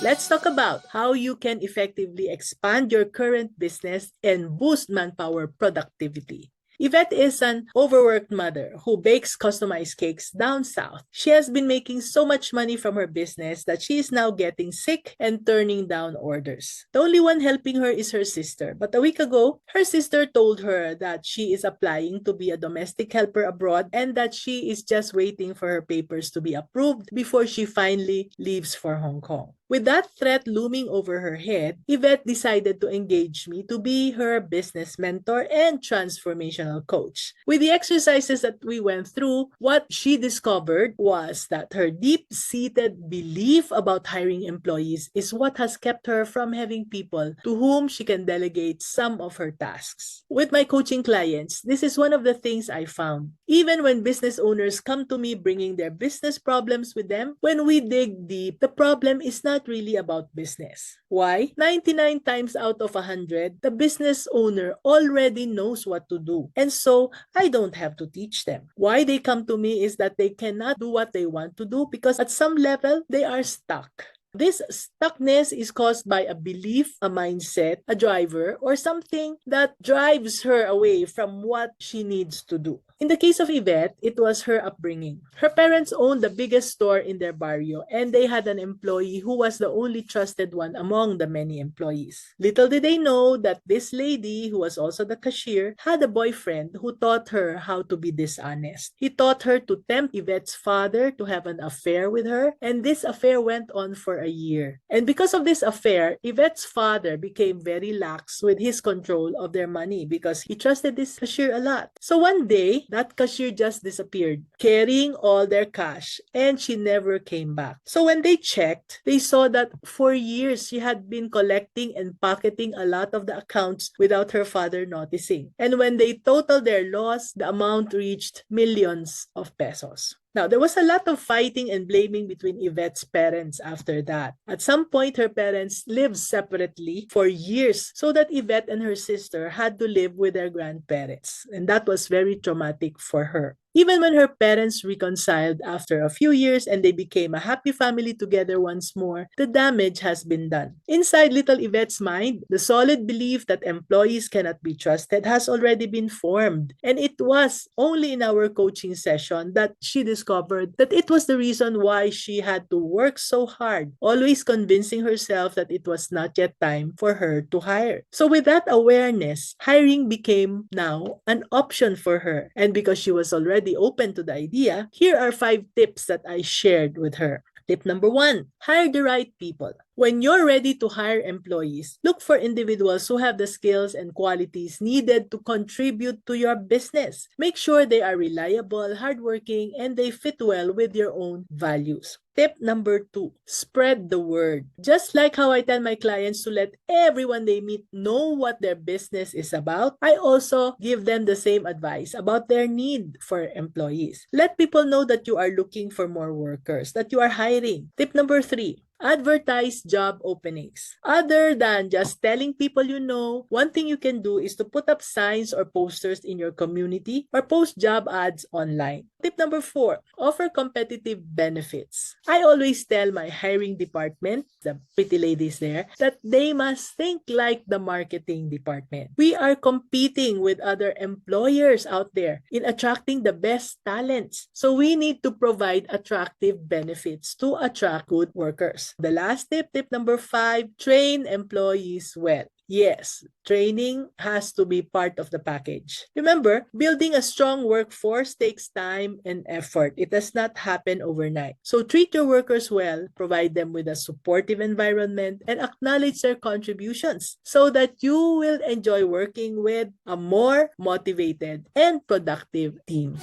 Let's talk about how you can effectively expand your current business and boost manpower productivity. Yvette is an overworked mother who bakes customized cakes down south. She has been making so much money from her business that she is now getting sick and turning down orders. The only one helping her is her sister, but a week ago, her sister told her that she is applying to be a domestic helper abroad and that she is just waiting for her papers to be approved before she finally leaves for Hong Kong. With that threat looming over her head, Yvette decided to engage me to be her business mentor and transformational coach. With the exercises that we went through, what she discovered was that her deep-seated belief about hiring employees is what has kept her from having people to whom she can delegate some of her tasks. With my coaching clients, this is one of the things I found. Even when business owners come to me bringing their business problems with them, when we dig deep, the problem is not really about business. Why? 99 times out of 100, the business owner already knows what to do. And so, I don't have to teach them. Why they come to me is that they cannot do what they want to do because at some level, they are stuck. This stuckness is caused by a belief, a mindset, a driver, or something that drives her away from what she needs to do. In the case of Yvette, it was her upbringing. Her parents owned the biggest store in their barrio, and they had an employee who was the only trusted one among the many employees. Little did they know that this lady, who was also the cashier, had a boyfriend who taught her how to be dishonest. He taught her to tempt Yvette's father to have an affair with her, and this affair went on for a year. And because of this affair, Yvette's father became very lax with his control of their money because he trusted this cashier a lot. So one day, that cashier just disappeared, carrying all their cash, and she never came back. So when they checked, they saw that for years she had been collecting and pocketing a lot of the accounts without her father noticing. And when they totaled their loss, the amount reached millions of pesos. Now, there was a lot of fighting and blaming between Yvette's parents after that. At some point, her parents lived separately for years so that Yvette and her sister had to live with their grandparents. And that was very traumatic for her. Even when her parents reconciled after a few years and they became a happy family together once more, the damage has been done. Inside little Yvette's mind, the solid belief that employees cannot be trusted has already been formed. And it was only in our coaching session that she discovered that it was the reason why she had to work so hard, always convincing herself that it was not yet time for her to hire. So with that awareness, hiring became now an option for her. And because she was already open to the idea, here are 5 tips that I shared with her. Tip number 1, hire the right people. When you're ready to hire employees, look for individuals who have the skills and qualities needed to contribute to your business. Make sure they are reliable, hardworking, and they fit well with your own values. Tip number 2, spread the word. Just like how I tell my clients to let everyone they meet know what their business is about, I also give them the same advice about their need for employees. Let people know that you are looking for more workers, that you are hiring. Tip number 3, advertise job openings. Other than just telling people you know, one thing you can do is to put up signs or posters in your community or post job ads online. Tip number 4, offer competitive benefits. I always tell my hiring department, the pretty ladies there, that they must think like the marketing department. We are competing with other employers out there in attracting the best talents. So we need to provide attractive benefits to attract good workers. The last tip, tip number 5, train employees well. Yes, training has to be part of the package. Remember, building a strong workforce takes time and effort. It does not happen overnight. So treat your workers well, provide them with a supportive environment, and acknowledge their contributions so that you will enjoy working with a more motivated and productive team.